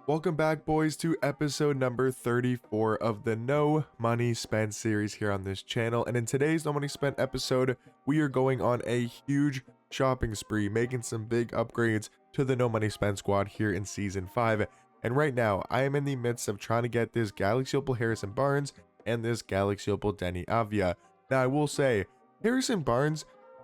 Welcome back, boys, to episode number 34 of the No Money Spent series here on this channel. And in today's No Money Spent episode, we are going on a huge shopping spree, making some big upgrades to the No Money Spent squad here in Season 5. And right now, I am in the midst of trying to get this Galaxy Opal Harrison Barnes and this Galaxy Opal Denny Avia. Now, I will say, Harrison Barnes,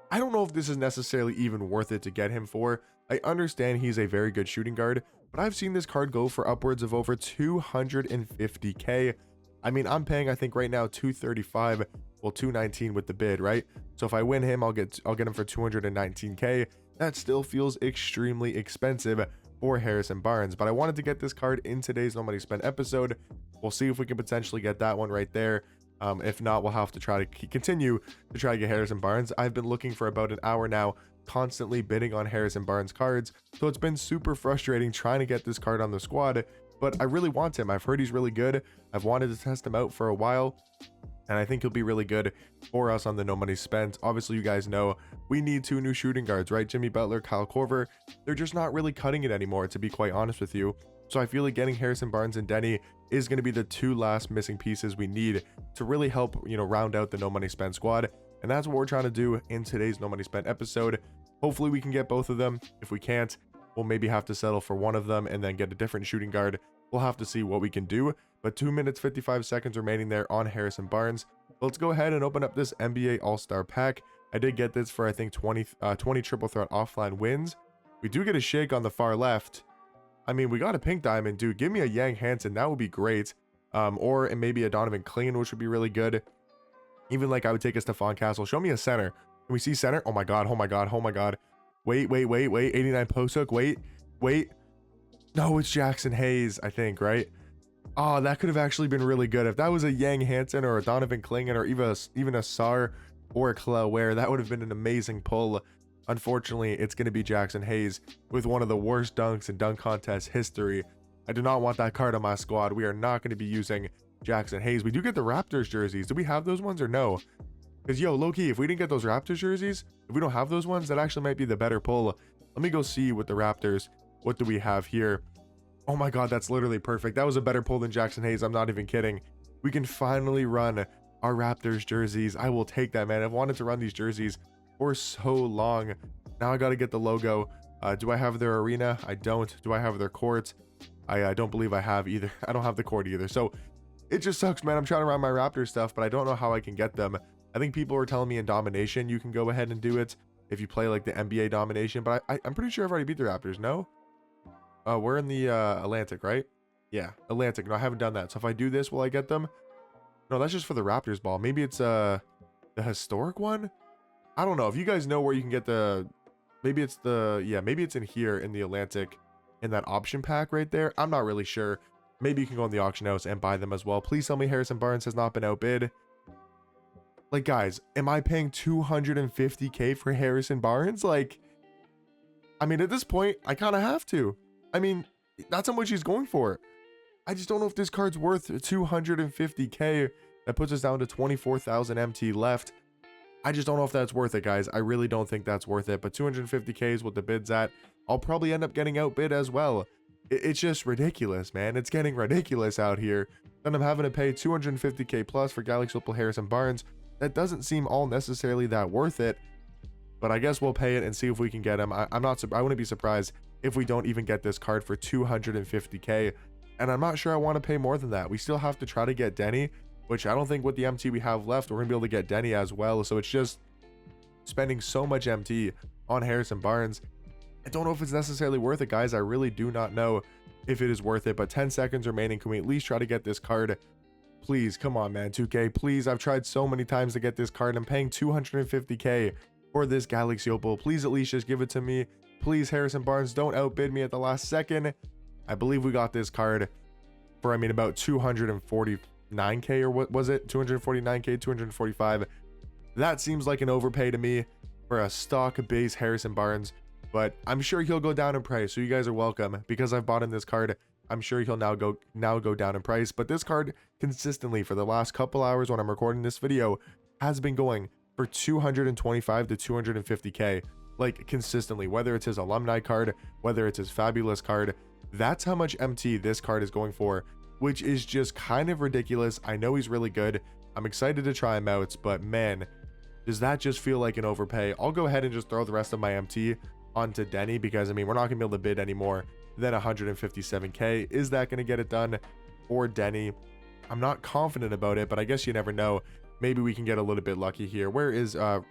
I don't know if this is necessarily even worth it to get him for. I understand he's a very good shooting guard, but I've seen this card go for upwards of over 250k. I mean, I'm paying, I think right now 235, well 219 with the bid, right? So if I win him, I'll get him for 219k. That still feels extremely expensive for Harrison Barnes, but I wanted to get this card in today's No Money Spent episode. We'll see if we can potentially get that one right there. If not, we'll have to try to continue to try to get Harrison Barnes. I've been looking for about an hour now, constantly bidding on Harrison Barnes cards, so it's been super frustrating trying to get this card on the squad, but I really want him. I've heard he's really good. I've wanted to test him out for a while, and I think he'll be really good for us on the No Money Spent. Obviously, you guys know we need 2 new shooting guards, right? Jimmy Butler, Kyle Korver. They're just not really cutting it anymore, to be quite honest with you. So I feel like getting Harrison Barnes and Denny is going to be the 2 last missing pieces we need to really help, round out the No Money Spent squad. And that's what we're trying to do in today's No Money Spent episode. Hopefully we can get both of them. If we can't, we'll maybe have to settle for one of them and then get a different shooting guard. We'll have to see what we can do. But 2 minutes 55 seconds remaining there on Harrison Barnes. Let's go ahead and open up this NBA All-Star pack. I did get this for I think 20 triple threat offline wins. We do get a shake on the far left. I mean, we got a pink diamond, dude. Give me a Yang Hansen, that would be great. Or maybe a Donovan Clean, which would be really good. Even like I would take a Stephon Castle. Show me a center. Can we see center? Oh my god, oh my god, oh my god. Wait. 89 post hook. Wait. No, it's Jackson Hayes, I think, right? Oh, that could have actually been really good. If that was a Yang Hansen or a Donovan Clingan or even a Sar or a Kel'el Ware, that would have been an amazing pull. Unfortunately, it's going to be Jackson Hayes with one of the worst dunks in dunk contest history. I do not want that card on my squad. We are not going to be using Jackson Hayes. We do get the Raptors jerseys. Do we have those ones or no? Because, yo, low-key, if we didn't get those Raptors jerseys, if we don't have those ones, that actually might be the better pull. Let me go see with the Raptors. What do we have here? Oh my god, that's literally perfect. That was a better pull than Jackson Hayes. I'm not even kidding. We can finally run our Raptors jerseys. I will take that, man. I've wanted to run these jerseys for so long. Now I got to get the logo. Do I have their arena? I don't. Do I have their court? I don't believe I have either. I don't have the court either. So it just sucks, man. I'm trying to run my Raptor stuff, but I don't know how I can get them. I think people were telling me in Domination you can go ahead and do it if you play like the NBA Domination, but I'm pretty sure I've already beat the Raptors. No? We're in the Atlantic, right? Yeah, Atlantic. No, I haven't done that. So if I do this, will I get them? No, that's just for the Raptors ball. Maybe it's the historic one? I don't know. If you guys know where you can get the... Maybe it's maybe it's in here in the Atlantic in that option pack right there. I'm not really sure. Maybe you can go in the auction house and buy them as well. Please tell me Harrison Barnes has not been outbid. Like, guys, am I paying 250k for Harrison Barnes? Like, I mean, at this point, I kind of have to. I mean, that's how much he's going for. I just don't know if this card's worth 250k. That puts us down to 24,000 MT left. I just don't know if that's worth it, guys. I really don't think that's worth it. But 250k is what the bid's at. I'll probably end up getting outbid as well. It's just ridiculous, man. It's getting ridiculous out here. Then I'm having to pay 250k plus for Galaxy Opal Harrison Barnes. That doesn't seem all necessarily that worth it. But I guess we'll pay it and see if we can get him. I wouldn't be surprised if we don't even get this card for 250k. And I'm not sure I want to pay more than that. We still have to try to get Denny, which I don't think with the MT we have left, we're going to be able to get Denny as well. So it's just spending so much MT on Harrison Barnes. I don't know if it's necessarily worth it, guys. I really do not know if it is worth it. But 10 seconds remaining. Can we at least try to get this card? Please, come on, man. 2K, please. I've tried so many times to get this card. I'm paying 250k for this Galaxy Opal. Please at least just give it to me. Please, Harrison Barnes, don't outbid me at the last second. I believe we got this card for, about 249k, or what was it? 249k, 245. That seems like an overpay to me for a stock base Harrison Barnes, but I'm sure he'll go down in price. So you guys are welcome. Because I've bought in this card, I'm sure he'll now go down in price. But this card consistently for the last couple hours when I'm recording this video has been going for 225 to 250k, like consistently, whether it's his alumni card, whether it's his fabulous card. That's how much MT this card is going for, which is just kind of ridiculous. I know he's really good. I'm excited to try him out, but man, does that just feel like an overpay? I'll go ahead and just throw the rest of my MT onto Denny because, I mean, we're not going to be able to bid anymore than 157k. Is that going to get it done for Denny? I'm not confident about it, but I guess you never know. Maybe we can get a little bit lucky here. Where is, why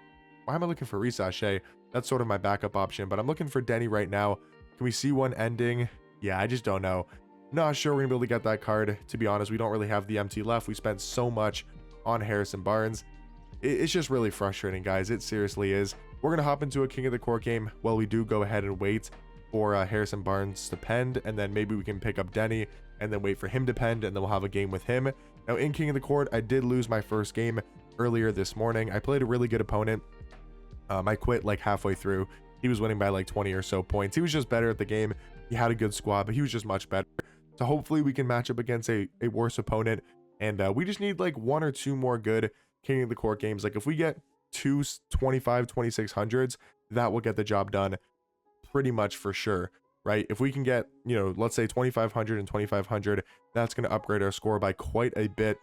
am I looking for Resachet? That's sort of my backup option, but I'm looking for Denny right now. Can we see one ending? Yeah, I just don't know. Not sure we're going to be able to get that card. To be honest, we don't really have the MT left. We spent so much on Harrison Barnes. It's just really frustrating, guys. It seriously is. We're going to hop into a King of the Court game while we do go ahead and wait for Harrison Barnes to pend, and then maybe we can pick up Denny and then wait for him to pend, and then we'll have a game with him. Now, in King of the Court, I did lose my first game earlier this morning. I played a really good opponent. I quit like halfway through. He was winning by like 20 or so points. He was just better at the game. He had a good squad, but he was just much better. So hopefully we can match up against a worse opponent. And we just need like 1 or 2 more good King of the Court games. Like if we get 2 25, 2600s, that will get the job done pretty much for sure, right? If we can get, you know, let's say 2500 and 2500, that's going to upgrade our score by quite a bit.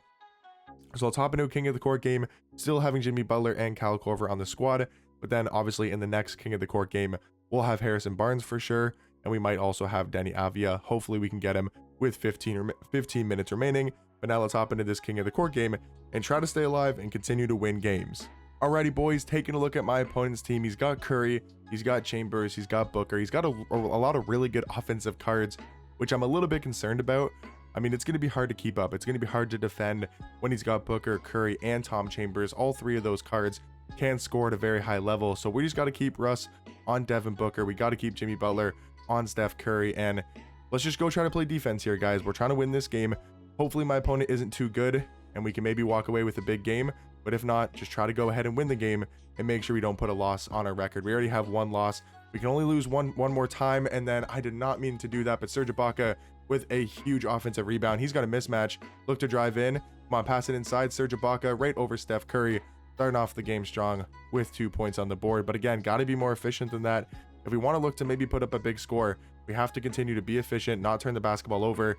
So let's hop into a King of the Court game, still having Jimmy Butler and Cal Corver on the squad. But then obviously in the next King of the Court game, we'll have Harrison Barnes for sure. And we might also have Denny Avia. Hopefully we can get him with 15 minutes remaining. But now let's hop into this King of the Court game and try to stay alive and continue to win games. Alrighty, boys, taking a look at my opponent's team. He's got Curry, he's got Chambers, he's got Booker. He's got a lot of really good offensive cards, which I'm a little bit concerned about. I mean, it's going to be hard to keep up. It's going to be hard to defend when he's got Booker, Curry, and Tom Chambers. All 3 of those cards can score at a very high level. So we just got to keep Russ on Devin Booker. We got to keep Jimmy Butler on Steph Curry. And let's just go try to play defense here, guys. We're trying to win this game. Hopefully my opponent isn't too good and we can maybe walk away with a big game. But if not, just try to go ahead and win the game and make sure we don't put a loss on our record. We already have 1 loss. We can only lose one more time. And then I did not mean to do that, but Serge Ibaka with a huge offensive rebound. He's got a mismatch. Look to drive in. Come on, pass it inside. Serge Ibaka right over Steph Curry. Starting off the game strong with 2 points on the board. But again, got to be more efficient than that. If we want to look to maybe put up a big score, we have to continue to be efficient, not turn the basketball over.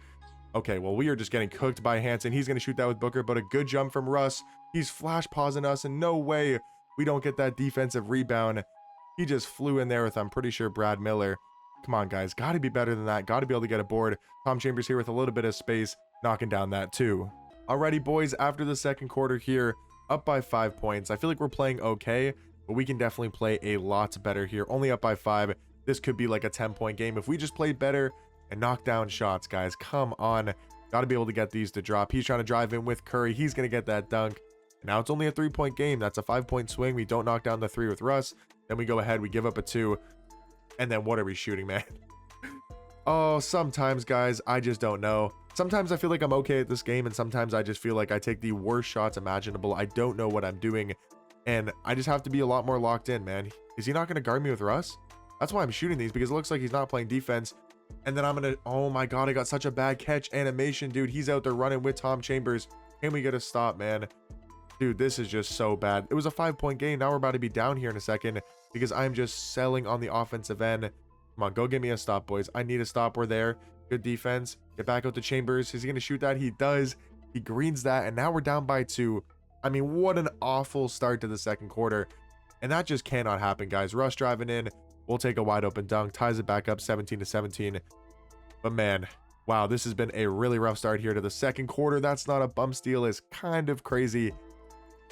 Okay, well, we are just getting cooked by Hansen. He's going to shoot that with Booker, but a good jump from Russ. He's flash pausing us, and no way we don't get that defensive rebound. He just flew in there with, I'm pretty sure, Brad Miller. Come on, guys. Got to be better than that. Got to be able to get a board. Tom Chambers here with a little bit of space, knocking down that too. Alrighty, boys, after the second quarter here, up by 5 points. I feel like we're playing okay, but we can definitely play a lot better here. Only up by 5. This could be like a 10-point game if we just play better and knock down shots, guys. Come on. Got to be able to get these to drop. He's trying to drive in with Curry. He's going to get that dunk. Now it's only a 3-point game. That's a 5-point swing. We don't knock down the 3 with Russ. Then we go ahead. We give up a 2. And then what are we shooting, man? Oh, sometimes, guys, I just don't know. Sometimes I feel like I'm okay at this game, and sometimes I just feel like I take the worst shots imaginable. I don't know what I'm doing, and I just have to be a lot more locked in, man. Is he not going to guard me with Russ? That's why I'm shooting these, because it looks like he's not playing defense. And then I'm going to... Oh, my God, I got such a bad catch animation, dude. He's out there running with Tom Chambers. Can we get a stop, man? Dude, this is just so bad. It was a 5-point game. Now we're about to be down here in a second because I'm just selling on the offensive end. Come on, go get me a stop, boys. I need a stop. We're there. Good defense. Get back out to Chambers. Is he going to shoot that? He does. He greens that, and now we're down by 2. I mean, what an awful start to the second quarter. And that just cannot happen, guys. Russ driving in. We'll take a wide open dunk. Ties it back up 17-17. But man, wow, this has been a really rough start here to the second quarter. That's not a bum steal. Is kind of crazy.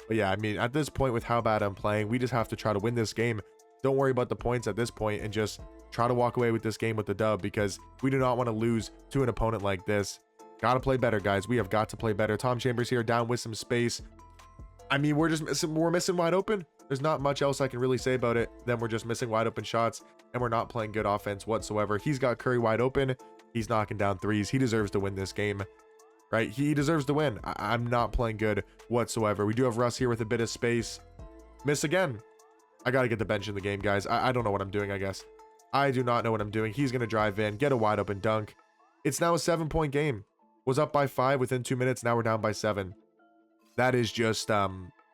But yeah, I mean, at this point with how bad I'm playing, we just have to try to win this game. Don't worry about the points at this point and just try to walk away with this game with the dub, because we do not want to lose to an opponent like this. Got to play better, guys. We have got to play better. Tom Chambers here down with some space. I mean, we're missing wide open. There's not much else I can really say about it. Then we're just missing wide open shots, and we're not playing good offense whatsoever. He's got Curry wide open. He's knocking down threes. He deserves to win this game, right? He deserves to win. I'm not playing good whatsoever. We do have Russ here with a bit of space. Miss again. I got to get the bench in the game, guys. I don't know what I'm doing, I guess. I do not know what I'm doing. He's going to drive in, get a wide open dunk. It's now a 7-point game. Was up by 5 within 2 minutes. Now we're down by 7. That is just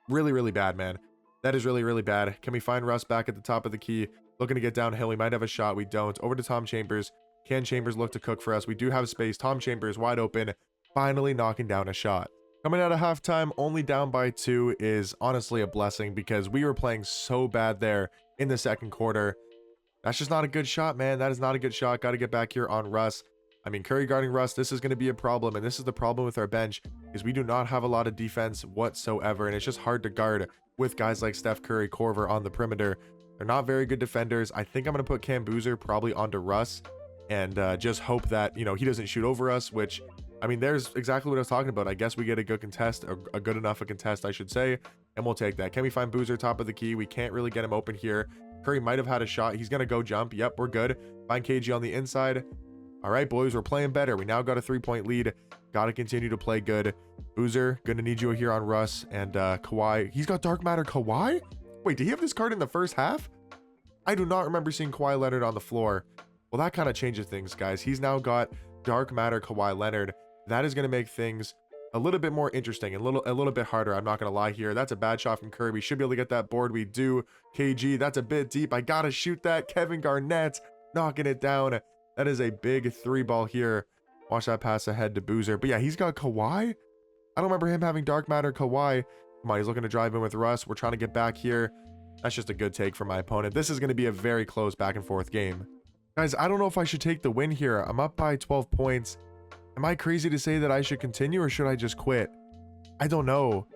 really, really bad, man. That is really, really bad. Can we find Russ back at the top of the key? Looking to get downhill. We might have a shot. We don't. Over to Tom Chambers. Can Chambers look to cook for us? We do have space. Tom Chambers wide open, finally knocking down a shot. Coming out of halftime, only down by 2 is honestly a blessing because we were playing so bad there in the second quarter. That's just not a good shot, man. That is not a good shot. Got to get back here on Russ. I mean, Curry guarding Russ, this is going to be a problem. And this is the problem with our bench, is we do not have a lot of defense whatsoever. And it's just hard to guard with guys like Steph Curry, Korver on the perimeter. They're not very good defenders. I think I'm going to put Cam Boozer probably onto Russ and just hope that, you know, he doesn't shoot over us, which... I mean, there's exactly what I was talking about. I guess we get a good contest, a good enough a contest, I should say, and we'll take that. Can we find Boozer top of the key? We can't really get him open here. Curry might have had a shot. He's going to go jump. Yep, we're good. Find KG on the inside. All right, boys, we're playing better. We now got a 3-point lead. Got to continue to play good. Boozer, going to need you here on Russ and Kawhi. He's got Dark Matter Kawhi? Wait, did he have this card in the first half? I do not remember seeing Kawhi Leonard on the floor. Well, that kind of changes things, guys. He's now got Dark Matter Kawhi Leonard. That is going to make things a little bit more interesting, a little bit harder. I'm not going to lie here. That's a bad shot from Curry. We should be able to get that board. We do. KG, that's a bit deep. I got to shoot that. Kevin Garnett knocking it down. That is a big 3-ball here. Watch that pass ahead to Boozer. But yeah, he's got Kawhi. I don't remember him having Dark Matter Kawhi. Come on, he's looking to drive in with Russ. We're trying to get back here. That's just a good take from my opponent. This is going to be a very close back and forth game. Guys, I don't know if I should take the win here. I'm up by 12 points. Am I crazy to say that I should continue or should I just quit? I don't know.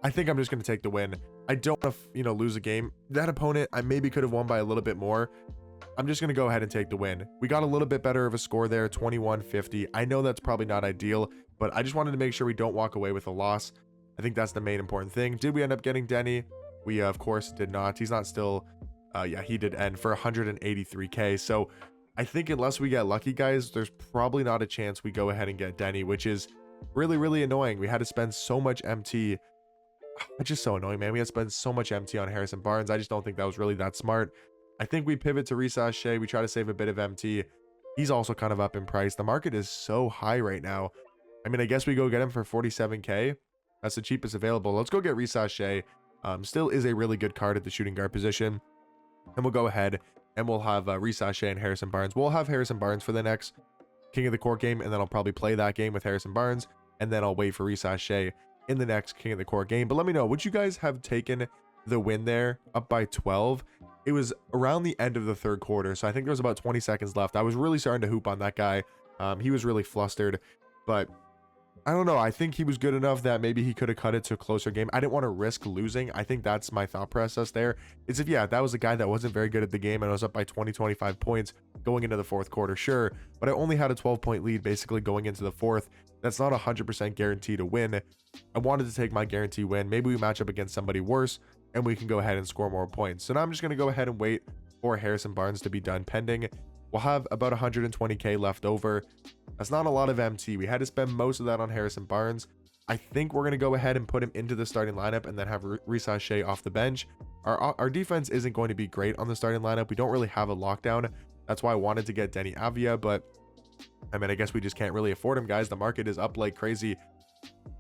I think I'm just going to take the win. I don't want to, lose a game. That opponent, I maybe could have won by a little bit more. I'm just going to go ahead and take the win. We got a little bit better of a score there, 21-50. I know that's probably not ideal, but I just wanted to make sure we don't walk away with a loss. I think that's the main important thing. Did we end up getting Denny? We, of course, did not. He's not still... yeah, he did end for 183K. So I think unless we get lucky, guys, there's probably not a chance we go ahead and get Denny, which is really, really annoying. We had to spend so much MT. It's just so annoying, man. We had to spend so much MT on Harrison Barnes. I just don't think that was really that smart. I think we pivot to Reese Shea. We try to save a bit of MT. He's also kind of up in price. The market is so high right now. I mean, I guess we go get him for 47K. That's the cheapest available. Let's go get Reese Shea. Still is a really good card at the shooting guard position. And we'll go ahead and we'll have Reese Shea and Harrison Barnes. We'll have Harrison Barnes for the next King of the Court game, and then I'll probably play that game with Harrison Barnes, and then I'll wait for Reese Shea in the next King of the Court game. But let me know, would you guys have taken the win there up by 12? It was around the end of the third quarter, so I think there was about 20 seconds left. I was really starting to hoop on that guy. He was really flustered, but I don't know. I think he was good enough that maybe he could have cut it to a closer game. I didn't want to risk losing. I think that's my thought process there. Is if, yeah, that was a guy that wasn't very good at the game and I was up by 20, 25 points going into the fourth quarter, sure. But I only had a 12-point lead basically going into the fourth. That's not 100% guaranteed to win. I wanted to take my guarantee win. Maybe we match up against somebody worse and we can go ahead and score more points. So now I'm just going to go ahead and wait for Harrison Barnes to be done pending. We'll have about 120K left over. That's not a lot of MT. We had to spend most of that on Harrison Barnes. I think we're going to go ahead and put him into the starting lineup and then have Reese Shea off the bench. Our defense isn't going to be great on the starting lineup. We don't really have a lockdown. That's why I wanted to get Denny Avia, but I mean, I guess we just can't really afford him, guys. The market is up like crazy.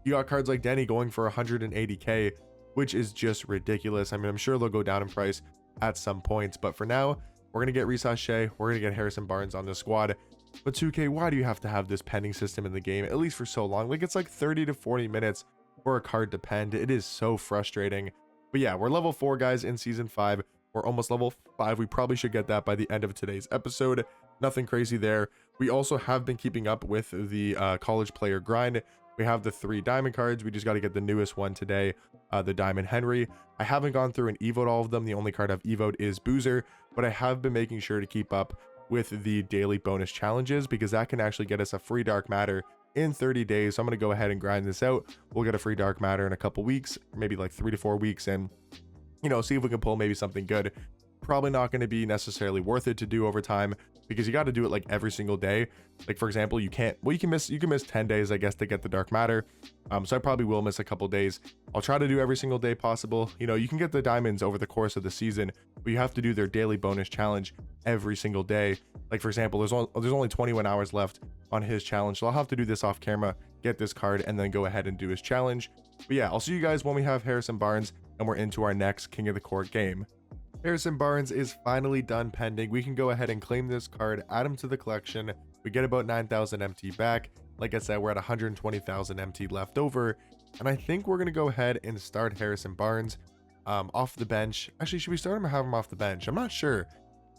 You got cards like Denny going for 180K, which is just ridiculous. I mean, I'm sure they'll go down in price at some points, but for now, we're going to get Reese Shea. We're going to get Harrison Barnes on the squad. But 2K, why do you have to have this pending system in the game, at least for so long? Like, it's like 30 to 40 minutes for a card to pend. It is so frustrating. But yeah, we're level 4, guys, in Season 5. We're almost level 5. We probably should get that by the end of today's episode. Nothing crazy there. We also have been keeping up with the college player grind. We have the 3 diamond cards. We just got to get the newest one today, the Diamond Henry. I haven't gone through and evoed all of them. The only card I've evoed is Boozer, but I have been making sure to keep up with the daily bonus challenges because that can actually get us a free Dark Matter in 30 days. So I'm going to go ahead and grind this out. We'll get a free Dark Matter in a couple weeks, maybe like 3 to 4 weeks, and see if we can pull maybe something good. Probably not going to be necessarily worth it to do over time because you got to do it like every single day. Like, for example, you can miss 10 days, I guess, to get the Dark Matter. So I probably will miss a couple days. I'll try to do every single day possible. You can get the diamonds over the course of the season, but you have to do their daily bonus challenge every single day. Like, for example, there's only 21 hours left on his challenge, so I'll have to do this off camera, get this card, and then go ahead and do his challenge. But yeah, I'll see you guys when we have Harrison Barnes and we're into our next King of the Court game. Harrison Barnes is finally done pending. We can go ahead and claim this card, add him to the collection. We get about 9,000 MT back. Like I said, we're at 120,000 MT left over. And I think we're going to go ahead and start Harrison Barnes off the bench. Actually, should we start him or have him off the bench? I'm not sure.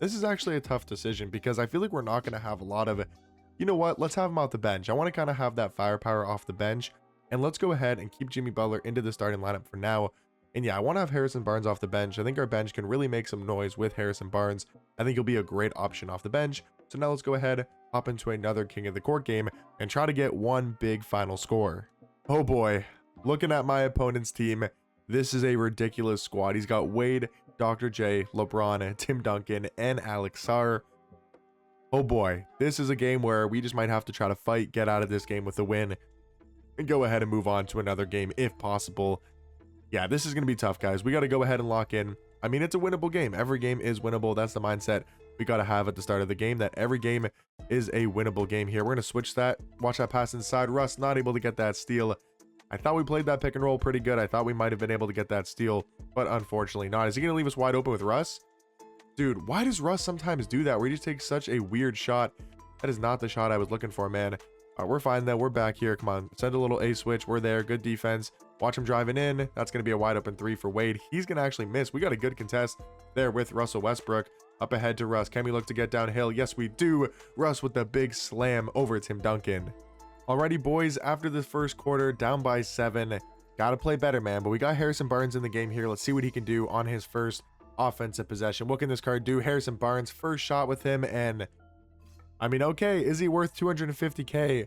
This is actually a tough decision because I feel like we're not going to have a lot of, you know what? Let's have him off the bench. I want to kind of have that firepower off the bench. And let's go ahead and keep Jimmy Butler into the starting lineup for now. And yeah, I want to have Harrison Barnes off the bench. I think our bench can really make some noise with Harrison Barnes. I think he'll be a great option off the bench. So now let's go ahead, hop into another King of the Court game and try to get one big final score. Oh boy, looking at my opponent's team, this is a ridiculous squad. He's got Wade, Dr. J, LeBron, Tim Duncan, and Alex Sarr. Oh boy, this is a game where we just might have to try to fight, get out of this game with a win, and go ahead and move on to another game if possible. Yeah, this is going to be tough, guys. We got to go ahead and lock in. I mean, it's a winnable game. Every game is winnable. That's the mindset we got to have at the start of the game, that every game is a winnable game here. We're going to switch that. Watch that pass inside. Russ not able to get that steal. I thought we played that pick and roll pretty good. I thought we might have been able to get that steal, but unfortunately not. Is he going to leave us wide open with Russ? Dude, why does Russ sometimes do that where he just takes such a weird shot? That is not the shot I was looking for, man. We're fine though. We're back here. Come on, send a little A switch. We're there. Good defense. Watch him driving in. That's going to be a wide open three for Wade. He's going to actually miss. We got a good contest there with Russell Westbrook. Up ahead to Russ. Can we look to get downhill? Yes, we do. Russ with the big slam over Tim Duncan. Alrighty, boys. After the first quarter, down by 7. Got to play better, man. But we got Harrison Barnes in the game here. Let's see what he can do on his first offensive possession. What can this card do? Harrison Barnes, first shot with him. And I mean, okay, is he worth 250k?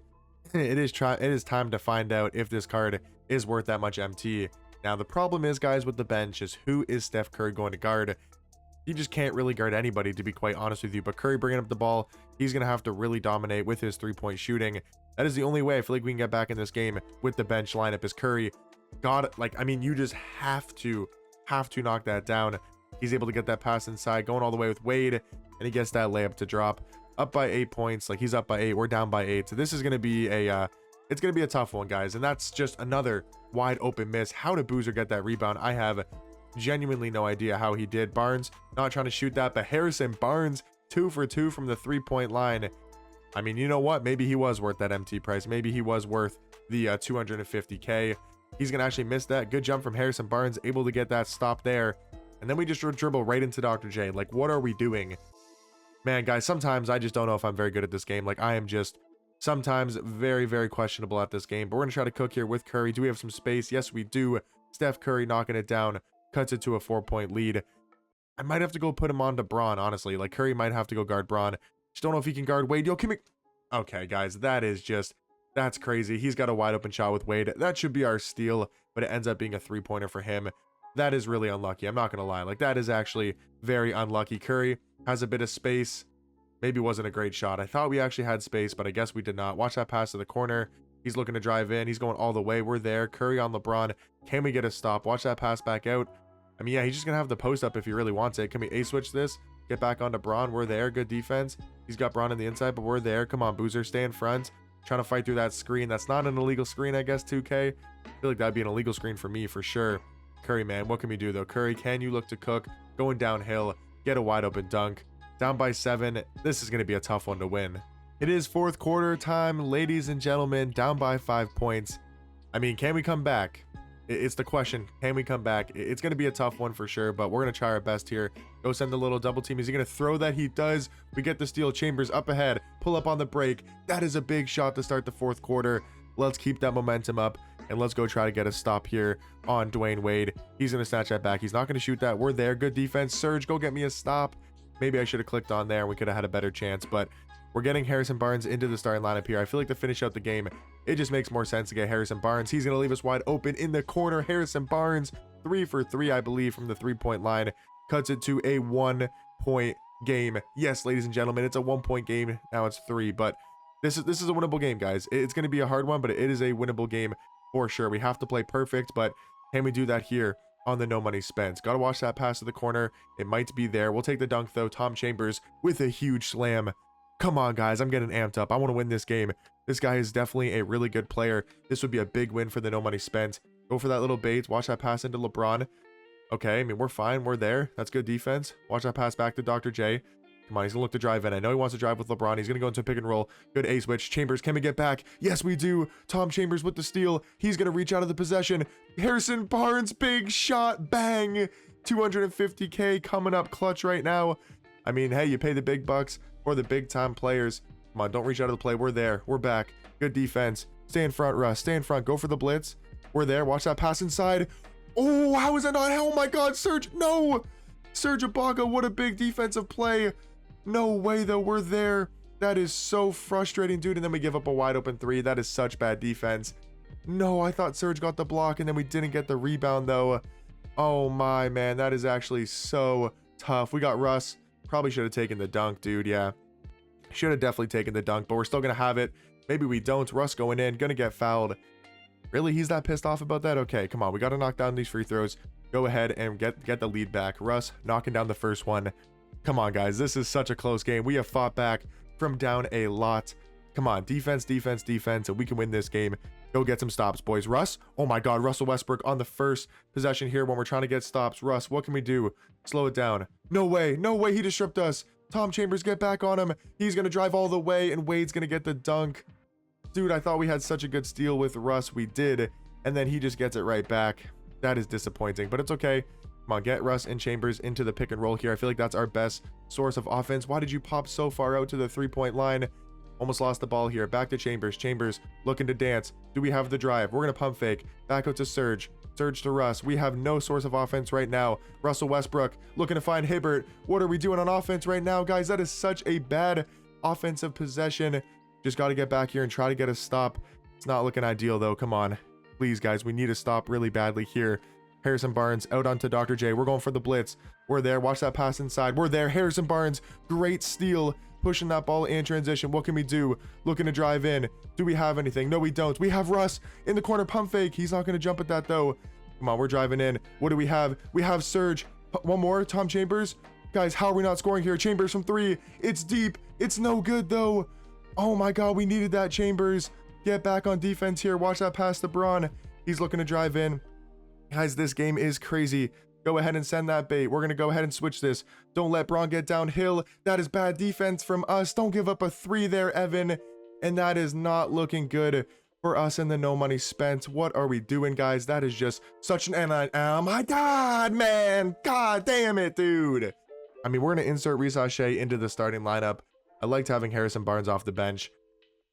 It is time to find out if this card is worth that much MT. Now, the problem is, guys, with the bench is who is Steph Curry going to guard? He just can't really guard anybody, to be quite honest with you. But Curry bringing up the ball, he's going to have to really dominate with his three-point shooting. That is the only way I feel like we can get back in this game with the bench lineup is Curry. God, like, I mean, you just have to knock that down. He's able to get that pass inside, going all the way with Wade, and he gets that layup to drop. Up by 8 points. Like, he's up by 8. We're down by 8. So this is going to be a it's going to be a tough one, guys. And that's just another wide open miss. How did Boozer get that rebound? I have genuinely no idea how he did. Barnes not trying to shoot that, but Harrison Barnes 2 for 2 from the 3-point line. I mean, you know what? Maybe he was worth that MT price. Maybe he was worth the 250k. He's going to actually miss that. Good jump from Harrison Barnes, able to get that stop there. And then we just dribble right into Dr. J. Like, what are we doing? Man, guys, sometimes I just don't know if I'm very good at this game. Like, I am just sometimes very, very questionable at this game. But we're going to try to cook here with Curry. Do we have some space? Yes, we do. Steph Curry knocking it down. Cuts it to a 4-point lead. I might have to go put him on to Braun, honestly. Like, Curry might have to go guard Braun. Just don't know if he can guard Wade. Yo, can we... Okay, guys, that's crazy. He's got a wide open shot with Wade. That should be our steal, but it ends up being a 3-pointer for him. That is really unlucky. I'm not going to lie. Like, that is actually very unlucky. Curry has a bit of space. Maybe wasn't a great shot. I thought we actually had space, but I guess we did not. Watch that pass to the corner. He's looking to drive in. He's going all the way. We're there. Curry on LeBron. Can we get a stop? Watch that pass back out. I mean, yeah, he's just going to have the post up if he really wants it. Can we A-switch this? Get back onto Braun. We're there. Good defense. He's got Braun on the inside, but we're there. Come on, Boozer. Stay in front. Trying to fight through that screen. That's not an illegal screen, I guess, 2K. I feel like that'd be an illegal screen for me for sure. Curry, man, what can we do, though? Curry, can you look to cook? Going downhill. Get a wide open dunk. Down by 7. This is going to be a tough one to win. It is fourth quarter time, ladies and gentlemen. Down by 5 points. I mean, can we come back? It's the question. Can we come back? It's going to be a tough one for sure, but we're going to try our best here. Go send the little double team. Is he going to throw that? He does. We get the steal. Chambers up ahead. Pull up on the break. That is a big shot to start the fourth quarter. Let's keep that momentum up, and let's go try to get a stop here on Dwayne Wade. He's going to snatch that back. He's not going to shoot that. We're there. Good defense. Surge, go get me a stop. Maybe I should have clicked on there. We could have had a better chance, but we're getting Harrison Barnes into the starting lineup here. I feel like to finish out the game, it just makes more sense to get Harrison Barnes. He's going to leave us wide open in the corner. Harrison Barnes, 3 for 3, I believe, from the 3-point line. Cuts it to a 1-point game. Yes, ladies and gentlemen, it's a 1-point game. Now it's 3, but this is a winnable game, guys. It's going to be a hard one, but it is a winnable game for sure. We have to play perfect, but can we do that here on the no money spent? Got to watch that pass to the corner. It might be there. We'll take the dunk, though. Tom Chambers with a huge slam. Come on, guys. I'm getting amped up. I want to win this game. This guy is definitely a really good player. This would be a big win for the no money spent. Go for that little bait. Watch that pass into LeBron. Okay, I mean, we're fine. We're there. That's good defense. Watch that pass back to Dr. J. Come on, he's going to look to drive in. I know he wants to drive with LeBron. He's going to go into a pick and roll. Good A switch. Chambers, can we get back? Yes, we do. Tom Chambers with the steal. He's going to reach out of the possession. Harrison Barnes, big shot. Bang. 250K coming up clutch right now. I mean, hey, you pay the big bucks for the big time players. Come on, don't reach out of the play. We're there. We're back. Good defense. Stay in front, Russ. Stay in front. Go for the blitz. We're there. Watch that pass inside. Oh, how is that not? Oh my God, Serge. No. Serge Ibaka, what a big defensive play. No way, though. We're there. That is so frustrating, dude. And then we give up a wide open three. That is such bad defense. No, I thought Serge got the block, and then we didn't get the rebound, though. Oh, my, man. That is actually so tough. We got Russ. Probably should have taken the dunk, dude. Yeah. Should have definitely taken the dunk, but we're still going to have it. Maybe we don't. Russ going in. Going to get fouled. Really? He's that pissed off about that? Okay, come on. We got to knock down these free throws. Go ahead and get the lead back. Russ knocking down the first one. Come on, guys. This is such a close game. We have fought back from down a lot. Come on. Defense, defense, defense. And we can win this game. Go get some stops, boys. Russ. Oh, my God. Russell Westbrook on the first possession here when we're trying to get stops. Russ, what can we do? Slow it down. No way. No way. He just stripped us. Tom Chambers, get back on him. He's going to drive all the way, and Wade's going to get the dunk. Dude, I thought we had such a good steal with Russ. We did. And then he just gets it right back. That is disappointing, but it's okay. Come on, get Russ and Chambers into the pick and roll here. I feel like that's our best source of offense. Why did you pop so far out to the three-point line? Almost lost the ball here. Back to Chambers. Chambers looking to dance. Do we have the drive? We're going to pump fake. Back out to Serge. Serge to Russ. We have no source of offense right now. Russell Westbrook looking to find Hibbert. What are we doing on offense right now, guys? That is such a bad offensive possession. Just got to get back here and try to get a stop. It's not looking ideal, though. Come on. Please, guys. We need a stop really badly here. Harrison Barnes out onto Dr. J. We're going for the blitz. We're there. Watch that pass inside. We're there. Harrison Barnes. Great steal. Pushing that ball in transition. What can we do? Looking to drive in. Do we have anything? No, we don't. We have Russ in the corner. Pump fake. He's not going to jump at that, though. Come on. We're driving in. What do we have? We have Serge. One more. Tom Chambers. Guys, how are we not scoring here? Chambers from three. It's deep. It's no good, though. Oh, my God. We needed that, Chambers. Get back on defense here. Watch that pass to Braun. He's looking to drive in. Guys, this game is crazy. Go ahead and send that bait. We're going to go ahead and switch this. Don't let Braun get downhill. That is bad defense from us. Don't give up a three there, Evan. And that is not looking good for us in the no money spent. What are we doing, guys? That is just such an... Oh, my God, man. God damn it, dude. I mean, we're going to insert Reece Shea into the starting lineup. I liked having Harrison Barnes off the bench.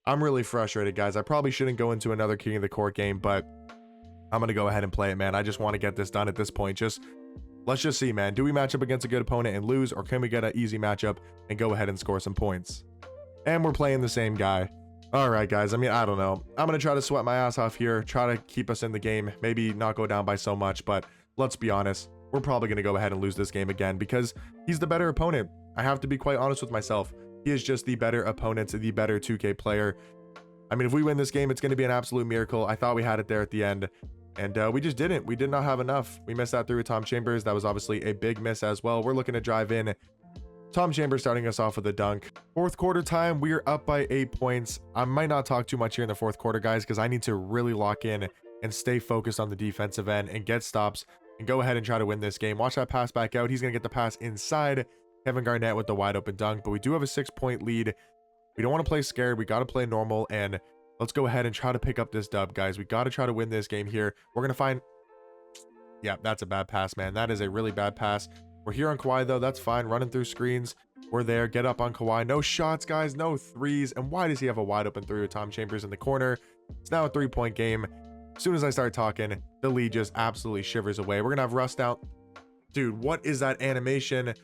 I'm really frustrated, guys. I probably shouldn't go into another King of the Court game, but... I'm going to go ahead and play it, man. I just want to get this done at this point. Let's just see, man. Do we match up against a good opponent and lose, or can we get an easy matchup and go ahead and score some points? And we're playing the same guy. All right, guys. I mean, I don't know. I'm going to try to sweat my ass off here, try to keep us in the game, maybe not go down by so much, but let's be honest. We're probably going to go ahead and lose this game again because he's the better opponent. I have to be quite honest with myself. He is just the better opponent, the better 2K player. I mean, if we win this game, it's going to be an absolute miracle. I thought we had it there at the end. And we just didn't. We did not have enough. We missed that through with Tom Chambers. That was obviously a big miss as well. We're looking to drive in. Tom Chambers starting us off with a dunk. Fourth quarter time, we are up by 8 points. I might not talk too much here in the fourth quarter, guys, because I need to really lock in and stay focused on the defensive end and get stops and go ahead and try to win this game. Watch that pass back out. He's going to get the pass inside. Kevin Garnett with the wide open dunk, but we do have a 6-point lead. We don't want to play scared. We got to play normal, and let's go ahead and try to pick up this dub, guys. We got to try to win this game here. We're going to find... Yeah, that's a bad pass, man. That is a really bad pass. We're here on Kawhi, though. That's fine. Running through screens. We're there. Get up on Kawhi. No shots, guys. No threes. And why does he have a wide open three with Tom Chambers in the corner? It's now a 3-point game. As soon as I start talking, the lead just absolutely shivers away. We're going to have Russ out. Dude, what is that animation?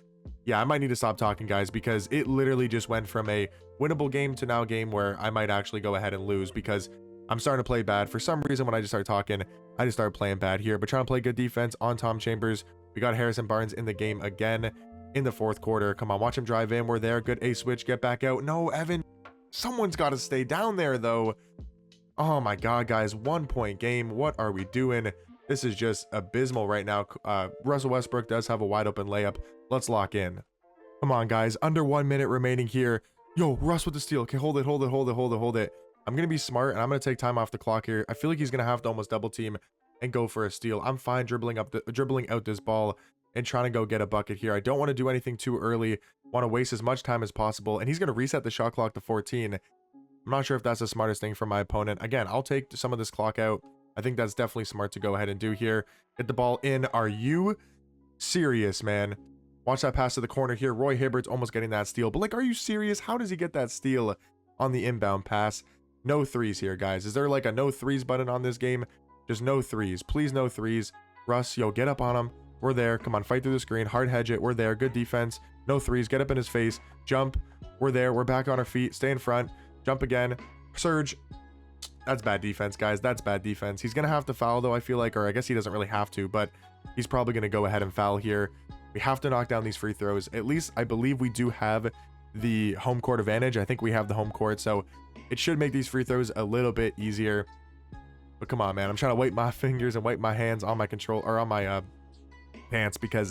Yeah, I might need to stop talking, guys, because it literally just went from a winnable game to now a game where I might actually go ahead and lose because I'm starting to play bad. For some reason, when I just start talking, I just start playing bad here. But trying to play good defense on Tom Chambers. We got Harrison Barnes in the game again in the fourth quarter. Come on, watch him drive in. We're there. Good A switch. Get back out. No, Evan. Someone's got to stay down there, though. Oh, my God, guys. 1-point game. What are we doing? This is just abysmal right now. Russell Westbrook does have a wide open layup. Let's lock in. Come on, guys. Under 1 minute remaining here. Yo, Russ with the steal. Okay, hold it. I'm going to be smart, and I'm going to take time off the clock here. I feel like he's going to have to almost double team and go for a steal. I'm fine dribbling out this ball and trying to go get a bucket here. I don't want to do anything too early. Want to waste as much time as possible. And he's going to reset the shot clock to 14. I'm not sure if that's the smartest thing for my opponent. Again, I'll take some of this clock out. I think that's definitely smart to go ahead and do here. Get the ball in. Are you serious, man? Watch that pass to the corner here. Roy Hibbert's almost getting that steal. But, like, are you serious? How does he get that steal on the inbound pass? No threes here, guys. Is there, like, a no threes button on this game? Just no threes. Please, no threes. Russ, yo, get up on him. We're there. Come on, fight through the screen. Hard hedge it. We're there. Good defense. No threes. Get up in his face. Jump. We're there. We're back on our feet. Stay in front. Jump again. Surge. That's bad defense, guys. That's bad defense. He's going to have to foul, though, I feel like. Or I guess he doesn't really have to, but he's probably going to go ahead and foul here. We have to knock down these free throws. At least I believe we do have the home court advantage. I think we have the home court, so it should make these free throws a little bit easier. But come on, man. I'm trying to wipe my fingers and wipe my hands on my control, or on my pants, because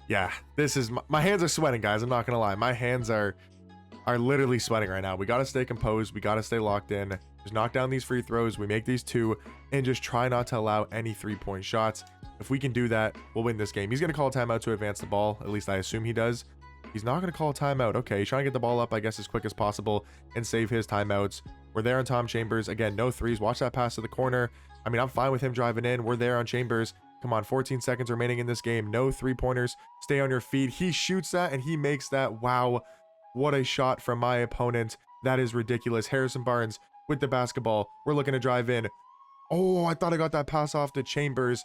yeah, this is my hands are sweating, guys. I'm not gonna lie, my hands are literally sweating right now. We got to stay composed. We got to stay locked in. Just knock down these free throws. We make these 2 and just try not to allow any 3-point shots. If we can do that, we'll win this game. He's gonna call a timeout to advance the ball. At least I assume he does. He's not gonna call a timeout. Okay, he's trying to get the ball up, I guess, as quick as possible and save his timeouts. We're there on Tom Chambers. Again, no threes. Watch that pass to the corner. I mean, I'm fine with him driving in. We're there on Chambers. Come on, 14 seconds remaining in this game. No 3-pointers. Stay on your feet. He shoots that and he makes that. Wow, what a shot from my opponent. That is ridiculous. Harrison Barnes with the basketball. We're looking to drive in. Oh, I thought I got that pass off to Chambers.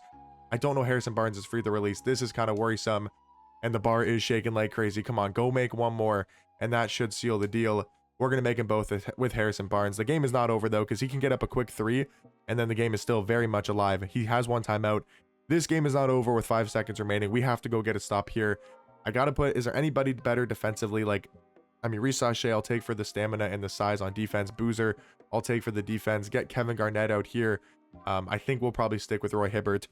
I don't know Harrison Barnes is free to release. This is kind of worrisome. And the bar is shaking like crazy. Come on, go make one more. And that should seal the deal. We're going to make them both with Harrison Barnes. The game is not over, though, because he can get up a quick 3. And then the game is still very much alive. He has one timeout. This game is not over with 5 seconds remaining. We have to go get a stop here. I got to put, is there anybody better defensively? Like, I mean, Reece Shea, I'll take for the stamina and the size on defense. Boozer, I'll take for the defense. Get Kevin Garnett out here. I think we'll probably stick with Roy Hibbert.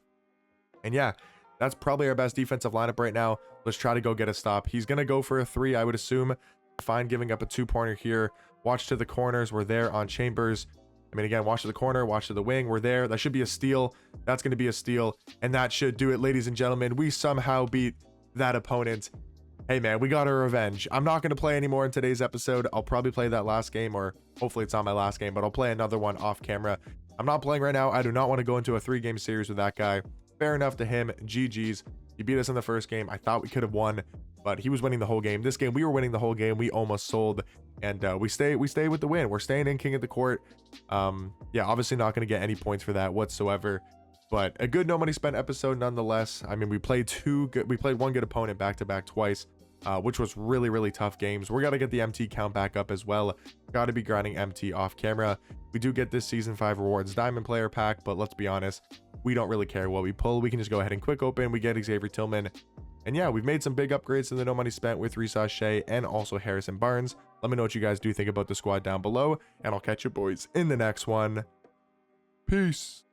And yeah, that's probably our best defensive lineup right now. Let's try to go get a stop. He's going to go for a 3, I would assume. Fine giving up a 2-pointer here. Watch to the corners. We're there on Chambers. I mean, again, watch to the corner, watch to the wing. We're there. That should be a steal. That's going to be a steal. And that should do it, ladies and gentlemen. We somehow beat that opponent. Hey, man, we got our revenge. I'm not going to play anymore in today's episode. I'll probably play that last game, or hopefully it's not my last game, but I'll play another one off camera. I'm not playing right now. I do not want to go into a 3-game series with that guy. Fair enough to him. GG's. He beat us in the first game. I thought we could have won, but he was winning the whole game. This game, we were winning the whole game. We almost sold, and we stay with the win. We're staying in king of the court. Yeah, obviously not going to get any points for that whatsoever, but a good no money spent episode nonetheless. I mean, we played one good opponent back to back twice, which was really tough games. We're gonna get the MT count back up as well. Got to be grinding MT off camera. We do get this season 5 rewards diamond player pack, but let's be honest, we don't really care what we pull. We can just go ahead and quick open. We get Xavier Tillman. And yeah, we've made some big upgrades to the no money spent with Reece Shea and also Harrison Barnes. Let me know what you guys do think about the squad down below, and I'll catch you boys in the next one. Peace.